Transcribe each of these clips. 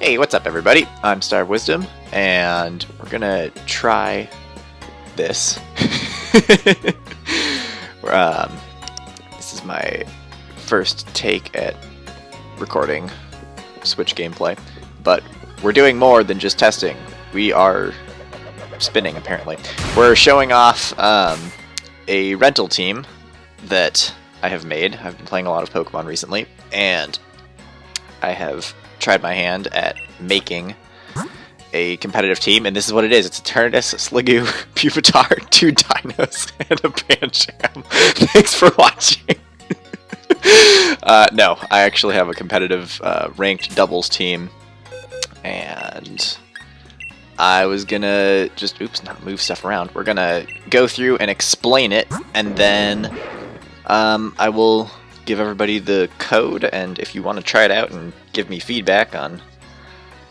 Hey, what's up everybody? I'm StarofWisdom, and we're gonna try this. This is my first take at recording Switch gameplay, but we're doing more than just testing. We are spinning, apparently. We're showing off a rental team that I have made. I've been playing a lot of Pokemon recently, and I have tried my hand at making a competitive team, and this is what it is. It's a Eternatus, Sliggoo, Pupitar, 2 Dinos, and a Pancham. Thanks for watching. No, I actually have a competitive ranked doubles team, and I was gonna just, not move stuff around. We're gonna go through and explain it, and then I will give everybody the code, and if you want to try it out and give me feedback on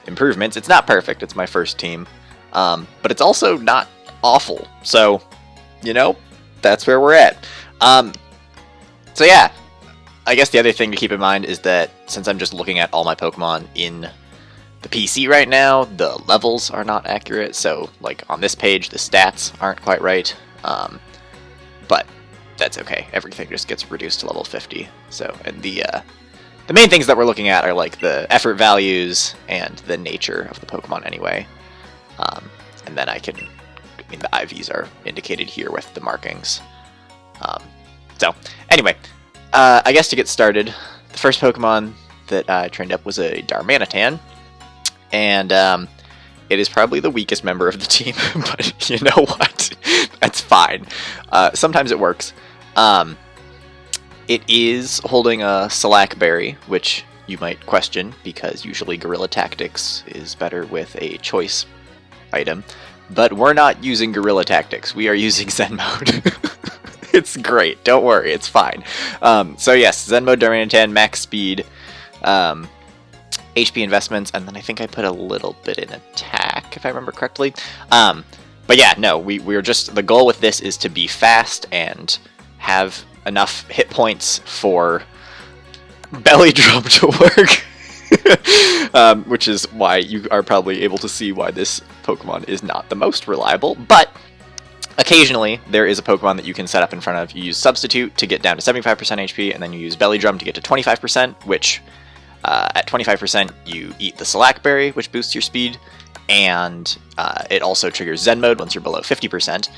improvements. It's not perfect, it's my first team, but it's also not awful, so, you know, that's where we're at. So yeah, I guess the other thing to keep in mind is that since I'm just looking at all my Pokemon in the PC right now, the levels are not accurate, so like on this page the stats aren't quite right, but that's okay. Everything just gets reduced to level 50. So, and the main things that we're looking at are like the effort values and the nature of the Pokemon anyway. And then the IVs are indicated here with the markings. So, anyway, I guess to get started, the first Pokemon that I trained up was a Darmanitan, and it is probably the weakest member of the team, but you know what? That's fine. Sometimes it works. It is holding a Slackberry, which you might question, because usually Guerrilla Tactics is better with a choice item. But we're not using Guerrilla Tactics, we are using Zen Mode. It's great, don't worry, it's fine. So yes, Zen Mode Darmanitan, max speed, HP investments, and then I think I put a little bit in attack, if I remember correctly. But yeah, no, we're just, the goal with this is to be fast and have enough hit points for Belly Drum to work. Which is why you are probably able to see why this Pokemon is not the most reliable, but occasionally there is a Pokemon that you can set up in front of. You use Substitute to get down to 75% HP, and then you use Belly Drum to get to 25%, which at 25% you eat the Slackberry, which boosts your speed, and it also triggers Zen Mode once you're below 50%,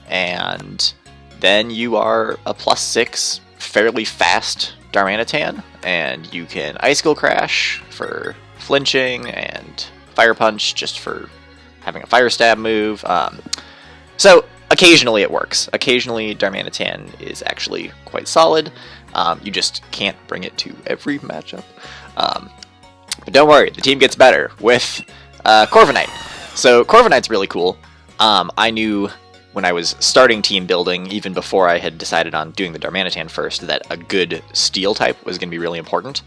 and then you are a +6 fairly fast Darmanitan, and you can Icicle Crash for flinching, and Fire Punch just for having a Fire Stab move. So occasionally it works. Occasionally Darmanitan is actually quite solid. You just can't bring it to every matchup. But don't worry, the team gets better with Korbinite. So Korbinite's really cool. I knew when I was starting team building, even before I had decided on doing the Darmanitan first, that a good steel type was going to be really important.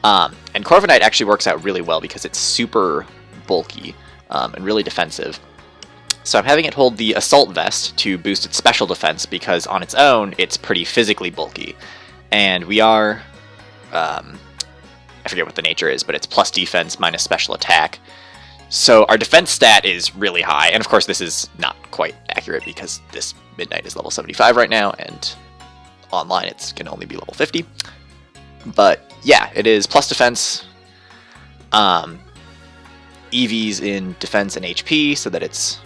And Korbinite actually works out really well because it's super bulky and really defensive. So I'm having it hold the Assault Vest to boost its special defense, because on its own it's pretty physically bulky. And we are, I forget what the nature is, but it's plus defense minus special attack. So our defense stat is really high, and of course this is not quite accurate because this Midnight is level 75 right now, and online it can only be level 50. But yeah, it is plus defense, EVs in defense and HP, so that it's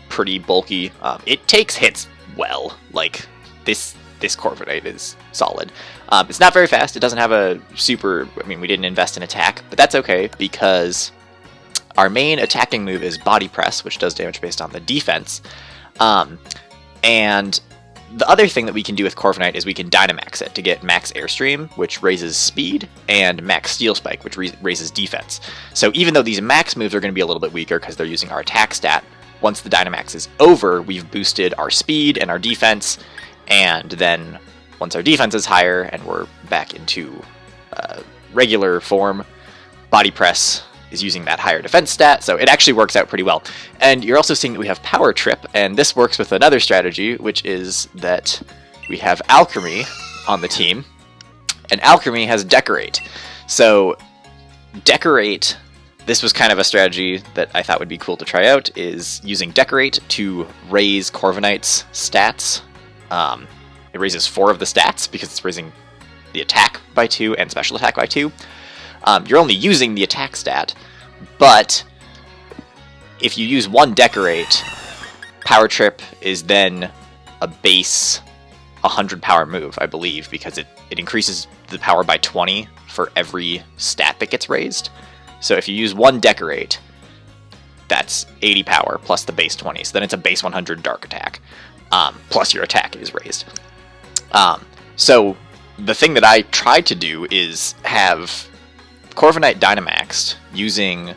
pretty bulky. It takes hits well, like this Korbinite is solid. It's not very fast, it doesn't have a super, we didn't invest in attack, but that's okay, because our main attacking move is Body Press, which does damage based on the defense. And the other thing that we can do with Korbinite is we can Dynamax it to get Max Airstream, which raises speed, and Max Steel Spike, which raises defense. So even though these max moves are going to be a little bit weaker because they're using our attack stat, once the Dynamax is over, we've boosted our speed and our defense, and then once our defense is higher and we're back into regular form, Body Press is using that higher defense stat, so it actually works out pretty well. And you're also seeing that we have Power Trip, and this works with another strategy, which is that we have Alchemy on the team, and Alchemy has Decorate. So Decorate this was kind of a strategy that I thought would be cool to try out, is using Decorate to raise Korbinite's stats. It raises 4 of the stats because it's raising the attack by 2 and special attack by 2. You're only using the attack stat, but if you use 1 Decorate, Power Trip is then a base 100 power move, I believe, because it increases the power by 20 for every stat that gets raised. So if you use 1 Decorate, that's 80 power plus the base 20, so then it's a base 100 dark attack, plus your attack is raised. So the thing that I tried to do is have Corviknight Dynamaxed using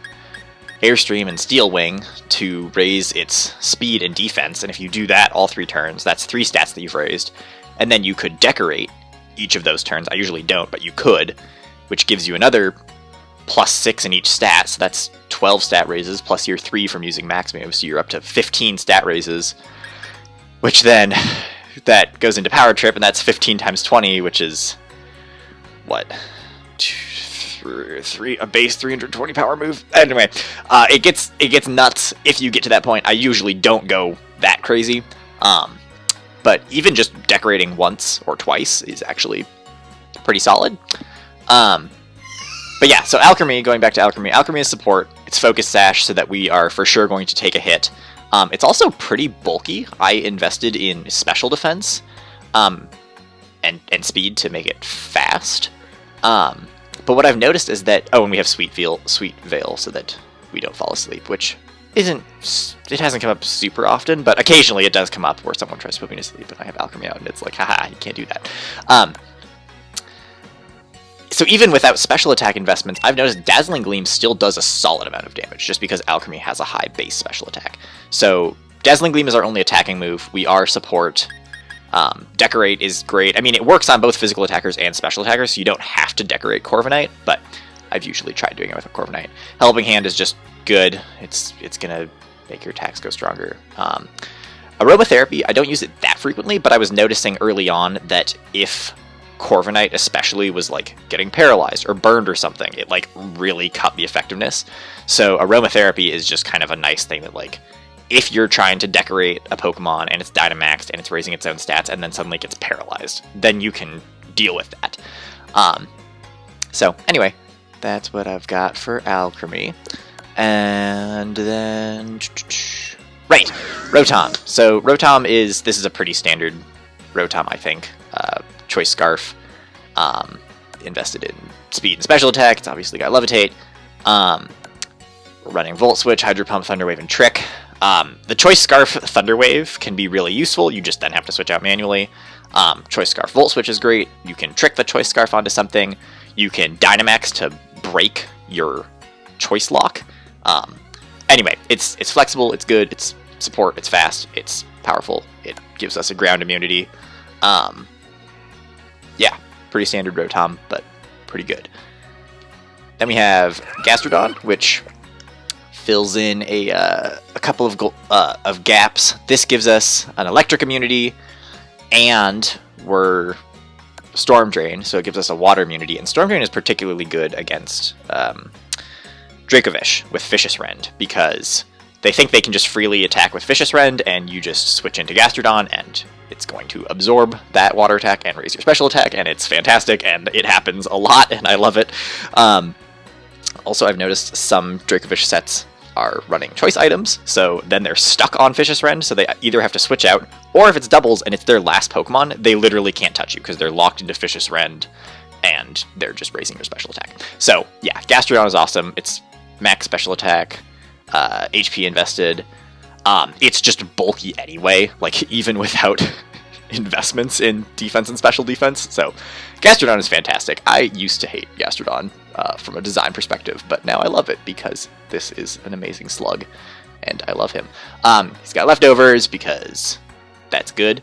Airstream and Steel Wing to raise its speed and defense, and if you do that all 3 turns, that's 3 stats that you've raised, and then you could Decorate each of those turns. I usually don't, but you could, which gives you another +6 in each stat, so that's 12 stat raises, plus your 3 from using max moves, so you're up to 15 stat raises, which then, that goes into Power Trip, and that's 15 times 20, which is, what, a base 320 power move? Anyway, it gets nuts if you get to that point. I usually don't go that crazy, but even just Decorating once or twice is actually pretty solid. But yeah, so Alchemy, going back to Alchemy, Alchemy is support. It's Focus Sash, so that we are for sure going to take a hit. It's also pretty bulky. I invested in special defense and speed to make it fast. But what I've noticed is that, and we have Sweet Veil, so that we don't fall asleep, which it hasn't come up super often, but occasionally it does come up where someone tries to put me to sleep and I have Alchemy out, and it's like, haha, you can't do that. So even without special attack investments, I've noticed Dazzling Gleam still does a solid amount of damage, just because Alchemy has a high base special attack. So Dazzling Gleam is our only attacking move. We are support. Decorate is great. I mean, it works on both physical attackers and special attackers, so you don't have to Decorate Corviknight, but I've usually tried doing it with a Corviknight. Helping Hand is just good. It's gonna make your attacks go stronger. Aromatherapy, I don't use it that frequently, but I was noticing early on that if Corviknight especially was like getting paralyzed or burned or something, it like really cut the effectiveness. So Aromatherapy is just kind of a nice thing that, like, if you're trying to Decorate a Pokemon and it's Dynamaxed and it's raising its own stats and then suddenly gets paralyzed, then you can deal with that. So anyway, that's what I've got for Alchemy. And then right, Rotom. So Rotom this is a pretty standard Rotom, I think. Choice Scarf, invested in speed and special attack. It's obviously got Levitate. We're running Volt Switch, Hydro Pump, Thunder Wave, and Trick. The Choice Scarf Thunder Wave can be really useful. You just then have to switch out manually. Choice Scarf Volt Switch is great. You can trick the Choice Scarf onto something. You can Dynamax to break your Choice Lock. Anyway, it's flexible, it's good, it's support, it's fast, it's powerful, it gives us a ground immunity. Yeah, pretty standard Rotom, but pretty good. Then we have Gastrodon, which fills in a couple of gaps. This gives us an electric immunity, and we're Storm Drain, so it gives us a water immunity. And Storm Drain is particularly good against Dracovish with Vicious Rend, because they think they can just freely attack with Vicious Rend, and you just switch into Gastrodon, and it's going to absorb that water attack and raise your special attack, and it's fantastic, and it happens a lot, and I love it. Also, I've noticed some Dracovish sets are running choice items, so then they're stuck on Vicious Rend, so they either have to switch out, or if it's doubles and it's their last Pokemon, they literally can't touch you, because they're locked into Vicious Rend, and they're just raising your special attack. So, yeah, Gastrodon is awesome. It's max special attack, HP invested. It's just bulky anyway, like, even without investments in defense and special defense. So Gastrodon is fantastic. I used to hate Gastrodon from a design perspective, but now I love it because this is an amazing slug, and I love him. He's got leftovers because that's good.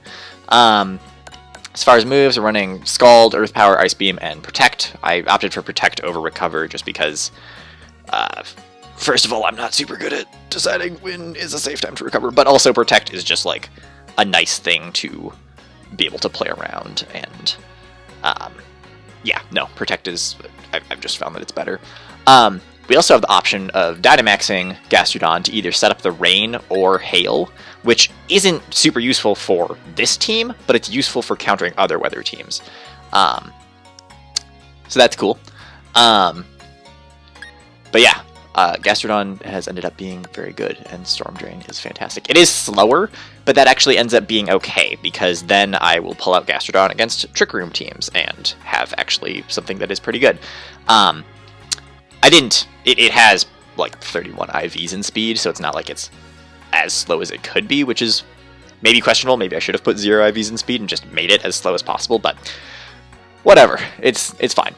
As far as moves, we're running Scald, Earth Power, Ice Beam, and Protect. I opted for Protect over Recover just because, first of all, I'm not super good at deciding when is a safe time to recover, but also Protect is just like a nice thing to be able to play around, and yeah, no, Protect is, I've just found that it's better. we also have the option of Dynamaxing Gastrodon to either set up the Rain or Hail, which isn't super useful for this team, but it's useful for countering other weather teams. So that's cool. But yeah, Gastrodon has ended up being very good, and Storm Drain is fantastic. It is slower, but that actually ends up being okay, because then I will pull out Gastrodon against Trick Room teams and have actually something that is pretty good. It has like 31 IVs in speed, so it's not like it's as slow as it could be, which is maybe questionable. Maybe I should have put 0 IVs in speed and just made it as slow as possible, but whatever. It's fine.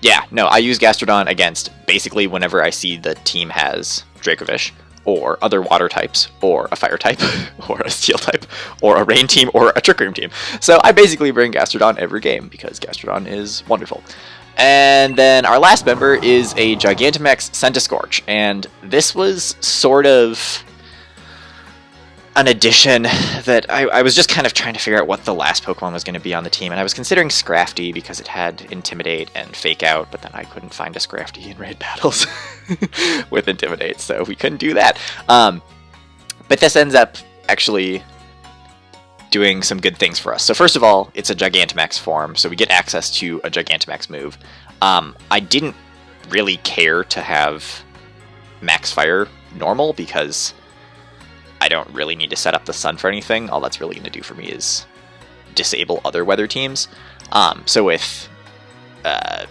Yeah, no, I use Gastrodon against basically whenever I see the team has Dracovish, or other water types, or a fire type, or a steel type, or a rain team, or a Trick Room team. So I basically bring Gastrodon every game, because Gastrodon is wonderful. And then our last member is a Gigantamax Scorch, and this was sort of an addition that I was just kind of trying to figure out what the last Pokemon was going to be on the team, and I was considering Scrafty because it had Intimidate and Fake Out, but then I couldn't find a Scrafty in raid battles with Intimidate, so we couldn't do that. But this ends up actually doing some good things for us. So first of all, it's a Gigantamax form, so we get access to a Gigantamax move. I didn't really care to have Max Fire normal, because I don't really need to set up the Sun for anything. All that's really going to do for me is disable other weather teams. So with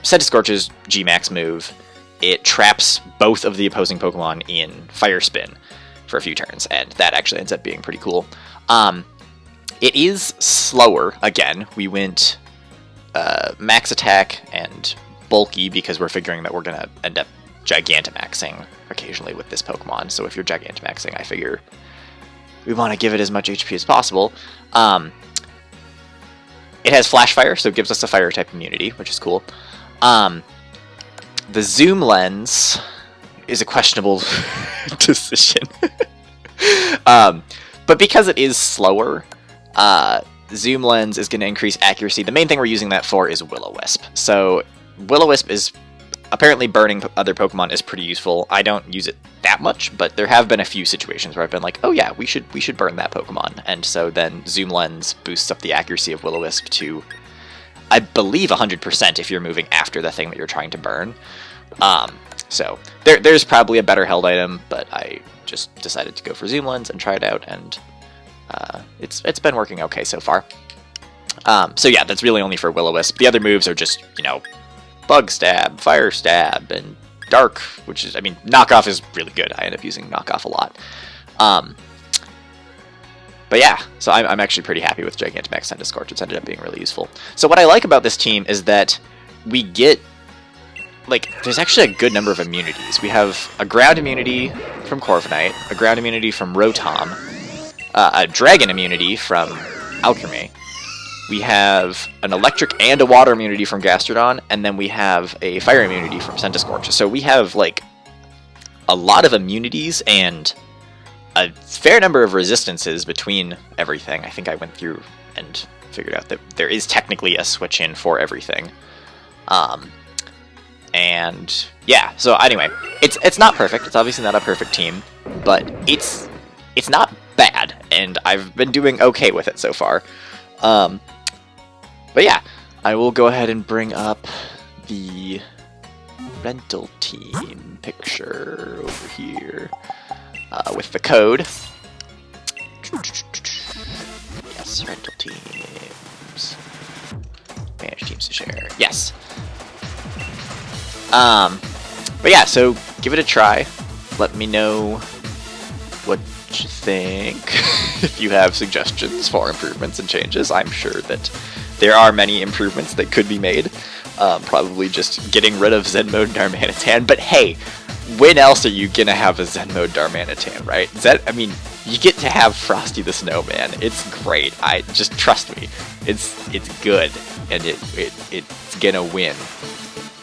Scorch's G-Max move, it traps both of the opposing Pokemon in Fire Spin for a few turns, and that actually ends up being pretty cool. It is slower. Again, we went max attack and bulky because we're figuring that we're going to end up Gigantamaxing occasionally with this Pokemon. So if you're Gigantamaxing, I figure we want to give it as much HP as possible. It has Flash Fire, so it gives us a fire type immunity, which is cool. The Zoom Lens is a questionable decision. But because it is slower, Zoom Lens is going to increase accuracy. The main thing we're using that for is Will-O-Wisp. So Will-O-Wisp is apparently burning other Pokemon is pretty useful. I don't use it that much, but there have been a few situations where I've been like, oh yeah, we should burn that Pokemon. And so then Zoom Lens boosts up the accuracy of Will-O-Wisp to, I believe, 100% if you're moving after the thing that you're trying to burn. So there's probably a better held item, but I just decided to go for Zoom Lens and try it out, and it's been working okay so far. So yeah, that's really only for Will-O-Wisp. The other moves are just, Bug Stab, Fire Stab, and Dark, which is, Knockoff is really good. I end up using Knockoff a lot. But yeah, so I'm actually pretty happy with Gigantamax Scorch. It's ended up being really useful. So what I like about this team is that we get, there's actually a good number of immunities. We have a ground immunity from Korbinite, a ground immunity from Rotom, a dragon immunity from Alchemy. We have an electric and a water immunity from Gastrodon, and then we have a fire immunity from Scorch. So we have, a lot of immunities and a fair number of resistances between everything. I think I went through and figured out that there is technically a switch-in for everything. And yeah, so anyway, it's not perfect. It's obviously not a perfect team, but it's not bad, and I've been doing okay with it so far. But yeah, I will go ahead and bring up the rental team picture over here with the code. Yes, rental teams. Manage teams to share. Yes. But yeah, so give it a try. Let me know what you think. If you have suggestions for improvements and changes, I'm sure that there are many improvements that could be made. Probably just getting rid of Zen Mode Darmanitan. But hey, when else are you gonna have a Zen Mode Darmanitan, right? You get to have Frosty the Snowman. It's great. Just trust me. It's good, and it's gonna win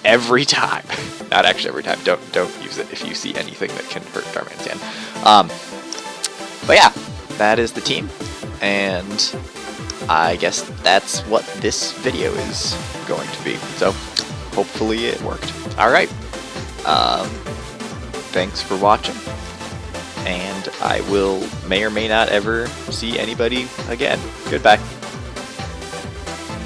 every time. Not actually every time. Don't use it if you see anything that can hurt Darmanitan. But yeah, that is the team, and I guess that's what this video is going to be. So hopefully it worked. Alright. Thanks for watching. And I may or may not ever see anybody again. Goodbye.